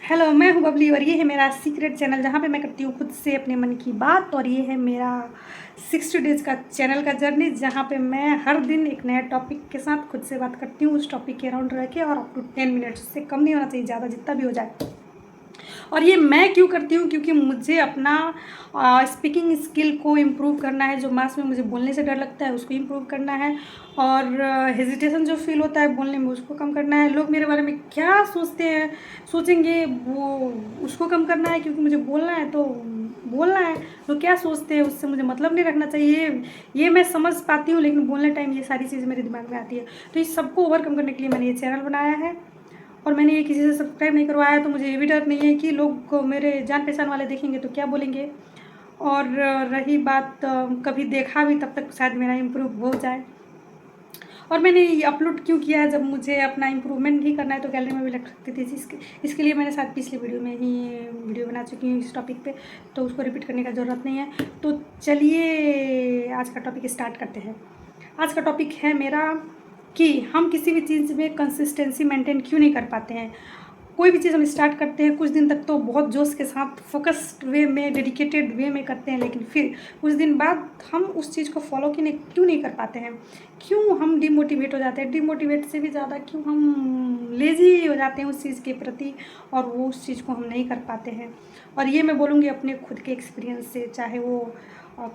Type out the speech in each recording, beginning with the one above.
Hello, मैं हूँ बबली और ये है मेरा सीक्रेट चैनल जहाँ पे मैं करती हूँ खुद से अपने मन की बात। और ये है मेरा 60 डेज़ का चैनल का जर्नी जहाँ पे मैं हर दिन एक नया टॉपिक के साथ खुद से बात करती हूँ, उस टॉपिक के अराउंड रह के, और अप टू 10 मिनट्स से कम नहीं होना चाहिए, ज़्यादा जितना भी हो जाए। और ये मैं क्यों करती हूँ, क्योंकि मुझे अपना स्पीकिंग स्किल को इम्प्रूव करना है। जो मास में मुझे बोलने से डर लगता है उसको इम्प्रूव करना है, और हेजिटेशन जो फील होता है बोलने में उसको कम करना है। लोग मेरे बारे में क्या सोचते हैं, सोचेंगे वो, उसको कम करना है, क्योंकि मुझे बोलना है तो बोलना है। लोग क्या सोचते हैं उससे मुझे मतलब नहीं रखना चाहिए, ये मैं समझ पाती हूँ, लेकिन बोलने टाइम ये सारी चीज़ मेरे दिमाग में आती है। तो इस सबको ओवरकम करने के लिए मैंने ये चैनल बनाया है, और मैंने ये किसी से सब्सक्राइब नहीं करवाया है। तो मुझे ये भी डर नहीं है कि लोग को मेरे जान पहचान वाले देखेंगे तो क्या बोलेंगे। और रही बात कभी देखा भी तब तक शायद मेरा इम्प्रूव हो जाए। और मैंने ये अपलोड क्यों किया है, जब मुझे अपना इम्प्रूवमेंट भी करना है तो गैलरी में भी लग सकती थी। इसके लिए मैंने शायद पिछली वीडियो में ही वीडियो बना चुकी हूँ इस टॉपिक पे, तो उसको रिपीट करने का ज़रूरत नहीं है। तो चलिए आज का टॉपिक स्टार्ट करते हैं। आज का टॉपिक है मेरा कि हम किसी भी चीज़ में कंसिस्टेंसी मेंटेन क्यों नहीं कर पाते हैं। कोई भी चीज़ हम स्टार्ट करते हैं कुछ दिन तक तो बहुत जोश के साथ फोकस्ड वे में, डेडिकेटेड वे में करते हैं, लेकिन फिर कुछ दिन बाद हम उस चीज़ को फॉलो क्यों नहीं कर पाते हैं। क्यों हम डिमोटिवेट हो जाते हैं, डिमोटिवेट से भी ज़्यादा क्यों हम लेज़ी हो जाते हैं उस चीज़ के प्रति, और वो उस चीज़ को हम नहीं कर पाते हैं। और ये मैं बोलूँगी अपने खुद के एक्सपीरियंस से, चाहे वो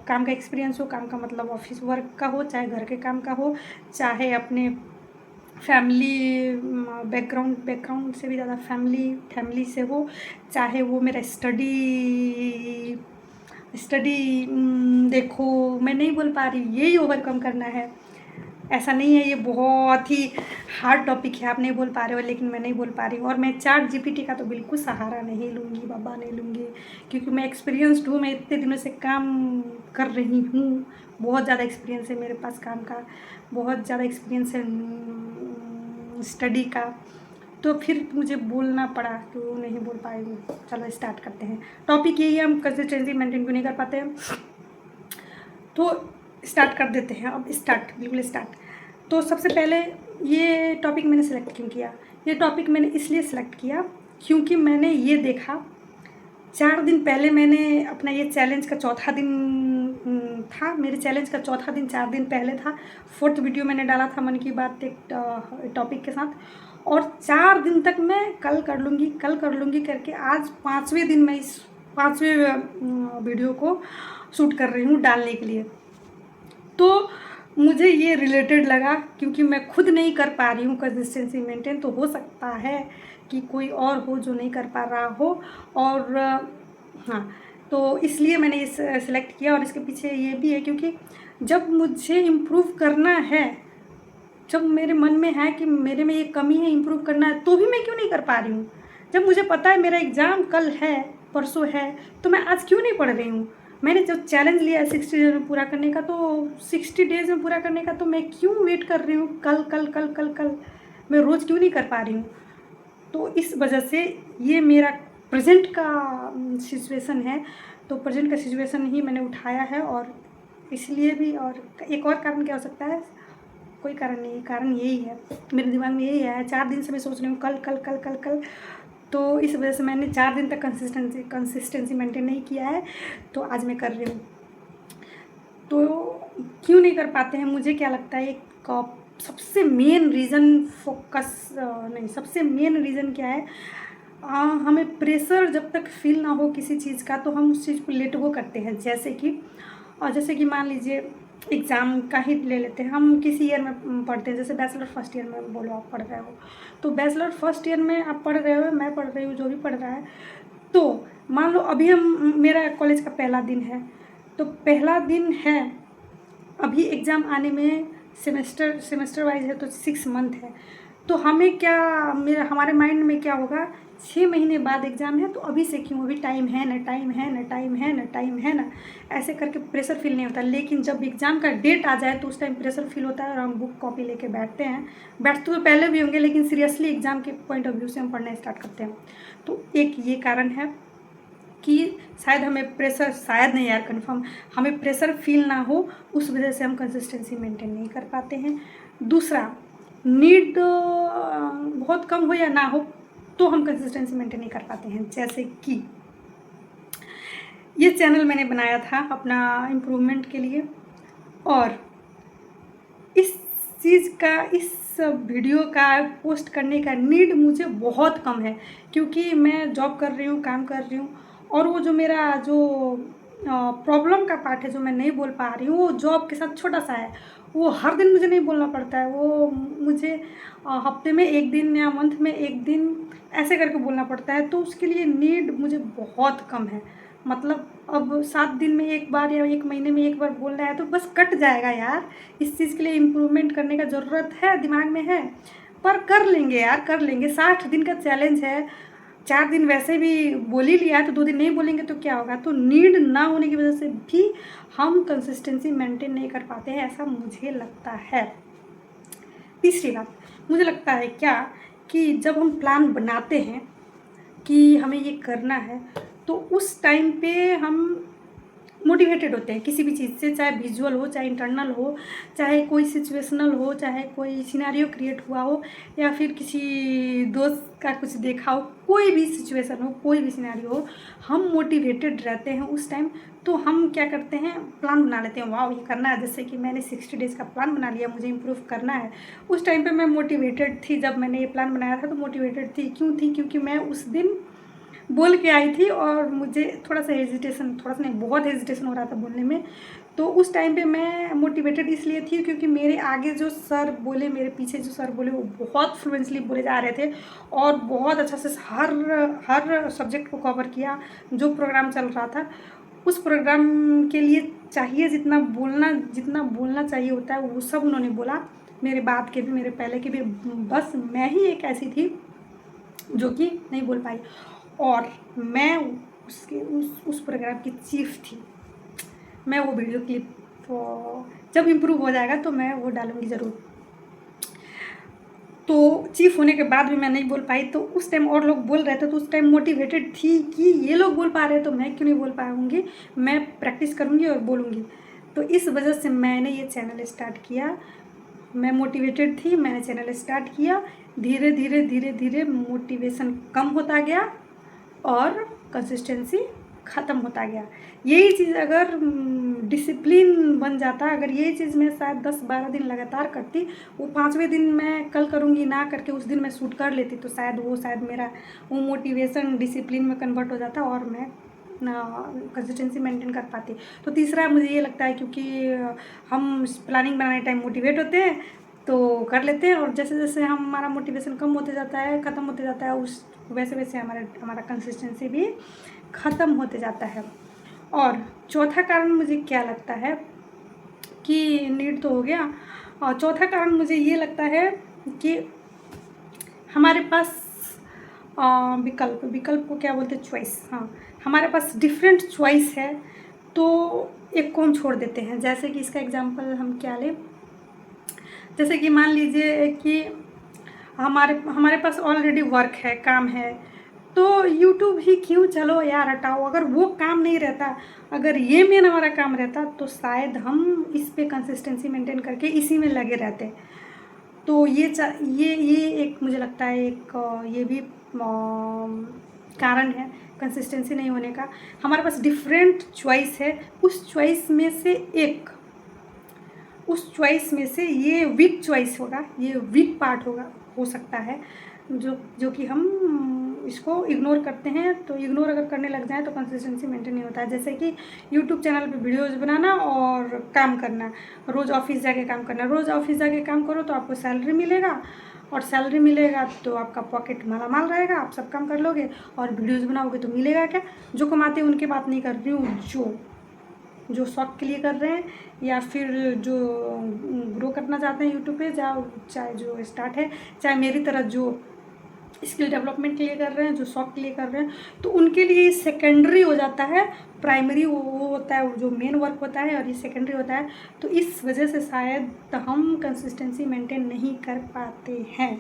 काम का एक्सपीरियंस हो, काम का मतलब ऑफिस वर्क का हो, चाहे घर के काम का हो, चाहे अपने फैमिली बैकग्राउंड से भी ज़्यादा फैमिली से हो, चाहे वो मेरा स्टडी देखो, मैं नहीं बोल पा रही, यही ओवरकम करना है। ऐसा नहीं है, ये बहुत ही हार्ड टॉपिक है, आप नहीं बोल पा रहे हो, लेकिन मैं नहीं बोल पा रही हूँ। और मैं चैट जीपीटी का तो बिल्कुल सहारा नहीं लूँगी, बाबा नहीं लूँगी, क्योंकि मैं एक्सपीरियंसड हूँ, मैं इतने दिनों से काम कर रही हूँ। बहुत ज़्यादा एक्सपीरियंस है मेरे पास काम का, बहुत ज़्यादा एक्सपीरियंस है स्टडी का। तो फिर मुझे बोलना पड़ा, तो नहीं बोल पाई हूँ। चलो स्टार्ट करते हैं। टॉपिक यही है, हम कंसिस्टेंसी मेंटेन क्यों नहीं कर पाते हैं। तो स्टार्ट कर देते हैं, अब बिल्कुल स्टार्ट। तो सबसे पहले ये टॉपिक मैंने सेलेक्ट क्यों किया, ये टॉपिक मैंने इसलिए सेलेक्ट किया क्योंकि मैंने ये देखा 4 दिन पहले, मैंने अपना ये चैलेंज का चौथा दिन था, मेरे चैलेंज का चौथा दिन 4 दिन पहले था। 4th वीडियो मैंने डाला था मन की बात एक टॉपिक के साथ, और 4 दिन तक मैं कल कर लूँगी करके आज 5वें दिन मैं इस 5वें वीडियो को शूट कर रही हूँ डालने के लिए। तो मुझे ये रिलेटेड लगा, क्योंकि मैं खुद नहीं कर पा रही हूँ कंसिस्टेंसी मेंटेन, तो हो सकता है कि कोई और हो जो नहीं कर पा रहा हो। और हाँ, तो इसलिए मैंने इस सेलेक्ट किया। और इसके पीछे ये भी है क्योंकि जब मुझे इम्प्रूव करना है, जब मेरे मन में है कि मेरे में ये कमी है, इम्प्रूव करना है, तो भी मैं क्यों नहीं कर पा रही हूँ। जब मुझे पता है मेरा एग्ज़ाम कल है, परसों है, तो मैं आज क्यों नहीं पढ़ रही हूँ। मैंने जब चैलेंज लिया है 60 डेज में पूरा करने का, तो 60 डेज में पूरा करने का, तो मैं क्यों वेट कर रही हूँ कल कल कल कल कल, मैं रोज़ क्यों नहीं कर पा रही हूँ। तो इस वजह से ये मेरा प्रेजेंट का सिचुएशन है। तो प्रेजेंट का सिचुएशन ही मैंने उठाया है, और इसलिए भी। और एक और कारण क्या हो सकता है, कोई कारण नहीं, कारण यही है, मेरे दिमाग में यही है। 4 दिन से मैं सोच रही हूँ कल कल कल कल कल, तो इस वजह से मैंने 4 दिन तक कंसिस्टेंसी मेंटेन नहीं किया है, तो आज मैं कर रही हूँ। तो क्यों नहीं कर पाते हैं, मुझे क्या लगता है, एक सबसे मेन रीज़न सबसे मेन रीज़न क्या है, हमें प्रेशर जब तक फील ना हो किसी चीज़ का, तो हम उस चीज़ को लेट गो करते हैं। जैसे कि मान लीजिए एग्ज़ाम का ही ले लेते हैं, हम किसी ईयर में पढ़ते हैं, जैसे बैचलर फर्स्ट ईयर में बोलो आप पढ़ रहे हो, तो बैचलर फर्स्ट ईयर में आप पढ़ रहे हो, मैं पढ़ रही हूँ, जो भी पढ़ रहा है। तो मान लो अभी मेरा कॉलेज का पहला दिन है, तो पहला दिन है, अभी एग्ज़ाम आने में सेमेस्टर वाइज है, तो 6 मंथ है। तो हमें क्या, हमारे माइंड में क्या होगा, 6 महीने बाद एग्ज़ाम है, तो अभी से क्यों, अभी टाइम है ना, टाइम है ना, टाइम है ना, टाइम है ना, ऐसे करके प्रेशर फील नहीं होता। लेकिन जब एग्ज़ाम का डेट आ जाए तो उस टाइम प्रेशर फील होता है, और हम बुक कॉपी लेके बैठते तो पहले भी होंगे, लेकिन सीरियसली एग्ज़ाम के पॉइंट ऑफ व्यू से हम पढ़ना स्टार्ट करते हैं। तो एक ये कारण है कि शायद हमें प्रेशर, शायद नहीं यार कन्फर्म, हमें प्रेशर फील ना हो, उस वजह से हम कंसिस्टेंसी मेंटेन नहीं कर पाते हैं। दूसरा, नीड बहुत कम हो या ना हो, तो हम कंसिस्टेंसी मेंटेन नहीं कर पाते हैं। जैसे कि ये चैनल मैंने बनाया था अपना इम्प्रूवमेंट के लिए, और इस चीज़ का, इस वीडियो का पोस्ट करने का नीड मुझे बहुत कम है, क्योंकि मैं जॉब कर रही हूँ, काम कर रही हूँ, और वो जो मेरा जो प्रॉब्लम का पार्ट है जो मैं नहीं बोल पा रही हूँ, वो जॉब के साथ छोटा सा है। वो हर दिन मुझे नहीं बोलना पड़ता है, वो मुझे हफ्ते में 1 दिन या मंथ में 1 दिन ऐसे करके बोलना पड़ता है। तो उसके लिए नीड मुझे बहुत कम है। मतलब अब 7 दिन में 1 बार या 1 महीने में 1 बार बोलना है तो बस कट जाएगा यार। इस चीज़ के लिए इम्प्रूवमेंट करने का ज़रूरत है, दिमाग में है, पर कर लेंगे यार, कर लेंगे। 60 दिन का चैलेंज है, 4 दिन वैसे भी बोल ही लिया है तो 2 दिन नहीं बोलेंगे तो क्या होगा। तो नीड ना होने की वजह से भी हम कंसिस्टेंसी मेंटेन नहीं कर पाते हैं, ऐसा मुझे लगता है। तीसरी बात, मुझे लगता है क्या कि जब हम प्लान बनाते हैं कि हमें ये करना है, तो उस टाइम पे हम मोटिवेटेड होते हैं किसी भी चीज़ से, चाहे विजुअल हो, चाहे इंटरनल हो, चाहे कोई सिचुएशनल हो, चाहे कोई सिनेरियो क्रिएट हुआ हो, या फिर किसी दोस्त का कुछ देखा हो, कोई भी सिचुएशन हो, कोई भी सिनेरियो हो, हम मोटिवेटेड रहते हैं उस टाइम। तो हम क्या करते हैं, प्लान बना लेते हैं, वाह ये करना है। जैसे कि मैंने 60 डेज़ का प्लान बना लिया, मुझे इम्प्रूव करना है। उस टाइम पर मैं मोटिवेटेड थी, जब मैंने ये प्लान बनाया था तो मोटिवेटेड थी। क्यों थी? क्योंकि मैं उस दिन बोल के आई थी और मुझे थोड़ा सा हेजिटेशन, थोड़ा सा नहीं, बहुत हेजिटेशन हो रहा था बोलने में। तो उस टाइम पे मैं मोटिवेटेड इसलिए थी क्योंकि मेरे आगे जो सर बोले, मेरे पीछे जो सर बोले, वो बहुत फ्लुएंटली बोले जा रहे थे और बहुत अच्छा से हर सब्जेक्ट को कवर किया। जो प्रोग्राम चल रहा था उस प्रोग्राम के लिए चाहिए जितना बोलना चाहिए होता है, वो सब उन्होंने बोला। मेरे बाद के भी, मेरे पहले के भी, बस मैं ही एक ऐसी थी जो कि नहीं बोल पाई। और मैं उसके उस प्रोग्राम की चीफ थी। मैं वो वीडियो क्लिप जब इम्प्रूव हो जाएगा तो मैं वो डालूँगी ज़रूर। तो चीफ होने के बाद भी मैं नहीं बोल पाई, तो उस टाइम और लोग बोल रहे थे, तो उस टाइम मोटिवेटेड थी कि ये लोग बोल पा रहे हैं तो मैं क्यों नहीं बोल पाऊँगी, मैं प्रैक्टिस करूँगी और बोलूँगी। तो इस वजह से मैंने ये चैनल स्टार्ट किया। मैं मोटिवेटेड थी, मैंने चैनल स्टार्ट किया। धीरे धीरे धीरे धीरे मोटिवेशन कम होता गया और कंसिस्टेंसी ख़त्म होता गया। यही चीज़ अगर डिसिप्लिन बन जाता, अगर यही चीज़ मैं शायद 10-12 दिन लगातार करती, वो 5वें दिन मैं कल करूँगी ना करके उस दिन मैं शूट कर लेती, तो शायद मेरा वो मोटिवेशन डिसिप्लिन में कन्वर्ट हो जाता और मैं कंसिस्टेंसी मेंटेन कर पाती। तो तीसरा मुझे ये लगता है, क्योंकि हम प्लानिंग बनाने टाइम मोटिवेट होते हैं तो कर लेते हैं, और जैसे जैसे हमारा मोटिवेशन कम होते जाता है, ख़त्म होते जाता है, उस वैसे वैसे हमारा कंसिस्टेंसी भी ख़त्म होते जाता है। और चौथा कारण मुझे क्या लगता है कि नीड तो हो गया, और चौथा कारण मुझे ये लगता है कि हमारे पास विकल्प को क्या बोलते हैं, चॉइस। हाँ, हमारे पास डिफरेंट चॉइस है तो एक को हम छोड़ देते हैं। जैसे कि इसका एग्जांपल हम क्या लें, जैसे कि मान लीजिए कि हमारे पास ऑलरेडी वर्क है, काम है, तो यूट्यूब ही क्यों, चलो यार हटाओ। अगर वो काम नहीं रहता, अगर ये मेन हमारा काम रहता, तो शायद हम इस पे कंसिस्टेंसी मेंटेन करके इसी में लगे रहते। तो ये एक मुझे लगता है एक ये भी कारण है कंसिस्टेंसी नहीं होने का। हमारे पास डिफरेंट चॉइस है, उस चॉइस में से ये वीक चॉइस होगा, ये वीक पार्ट हो सकता है, जो कि हम इसको इग्नोर करते हैं। तो इग्नोर अगर करने लग जाए तो कंसिस्टेंसी मेंटेन नहीं होता है। जैसे कि यूट्यूब चैनल पे वीडियोज़ बनाना और काम करना, रोज़ ऑफिस जाके काम करना। रोज़ ऑफिस जाके काम करो तो आपको सैलरी मिलेगा, और सैलरी मिलेगा तो आपका पॉकेट माला माल रहेगा, आप सब काम कर लोगे, और वीडियोज़ बनाओगे तो मिलेगा क्या। जो कमाते हैं उनकी बात नहीं कर रही हूँ, जो शौक के लिए कर रहे हैं या फिर जो ग्रो करना चाहते हैं यूट्यूब पे, चाहे जो स्टार्ट है, चाहे मेरी तरह जो स्किल डेवलपमेंट के लिए कर रहे हैं, जो शौक के लिए कर रहे हैं, तो उनके लिए सेकेंडरी हो जाता है। प्राइमरी वो होता है जो मेन वर्क होता है, और ये सेकेंडरी होता है। तो इस वजह से शायद हम कंसिस्टेंसी मेंटेन नहीं कर पाते हैं।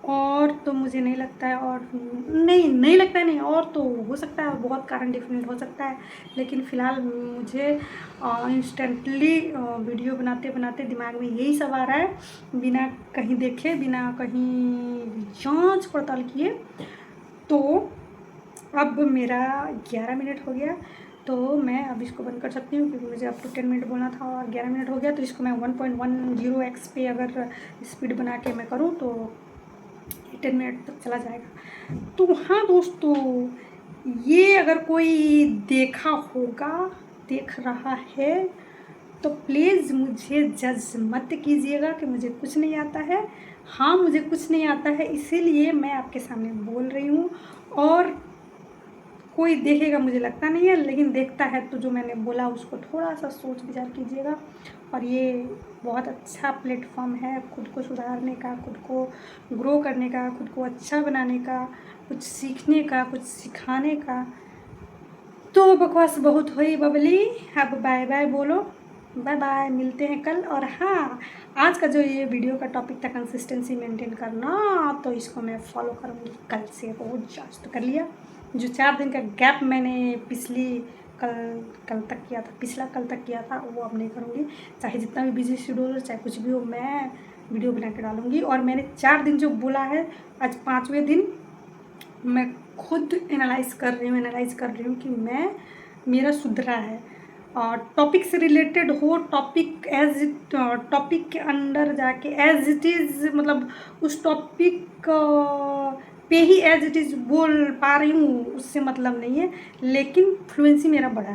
और तो मुझे नहीं लगता है, और नहीं लगता है नहीं, और तो हो सकता है, बहुत कारण डिफरेंट हो सकता है, लेकिन फ़िलहाल मुझे इंस्टेंटली वीडियो बनाते बनाते दिमाग में यही सब आ रहा है, बिना कहीं देखे, बिना कहीं जांच पड़ताल किए। तो अब मेरा 11 मिनट हो गया, तो मैं अब इसको बंद कर सकती हूँ, क्योंकि मुझे अप टू 10 मिनट बोलना था और 11 मिनट हो गया। तो इसको मैं 1.10x पे अगर स्पीड बना के मैं करूँ तो 10 मिनट तक चला जाएगा। तो हाँ दोस्तों, ये अगर कोई देखा होगा, देख रहा है, तो प्लीज़ मुझे जज मत कीजिएगा कि मुझे कुछ नहीं आता है। हाँ, मुझे कुछ नहीं आता है, इसीलिए मैं आपके सामने बोल रही हूँ। और कोई देखेगा मुझे लगता नहीं है, लेकिन देखता है तो जो मैंने बोला उसको थोड़ा सा सोच विचार कीजिएगा। और ये बहुत अच्छा प्लेटफॉर्म है खुद को सुधारने का, खुद को ग्रो करने का, खुद को अच्छा बनाने का, कुछ सीखने का, कुछ सिखाने का। तो बकवास बहुत हुई बबली, अब बाय बाय बोलो। बाय बाय, मिलते हैं कल। और हाँ, आज का जो ये वीडियो का टॉपिक था कंसिस्टेंसी मेंटेन करना, तो इसको मैं फॉलो करूँगी कल से। रोज आज तो कर लिया, जो 4 दिन का गैप मैंने कल तक किया था, पिछला कल तक किया था, वो अब नहीं करूँगी। चाहे जितना भी बिजी शेड्यूल हो, चाहे कुछ भी हो, मैं वीडियो बना के डालूँगी। और मैंने 4 दिन जो बोला है, आज 5वें दिन मैं खुद एनालाइज़ कर रही हूँ कि मेरा सुधरा है। टॉपिक से रिलेटेड हो, टॉपिक के अंदर जाके एज इट इज़, मतलब उस टॉपिक पे ही एज इट इज़ बोल पा रही हूँ, उससे मतलब नहीं है, लेकिन फ्लुएंसी मेरा बड़ा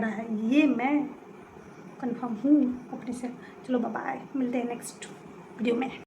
है, ये मैं कंफर्म हूँ अपने से। चलो बाय बाय, मिलते हैं नेक्स्ट वीडियो में।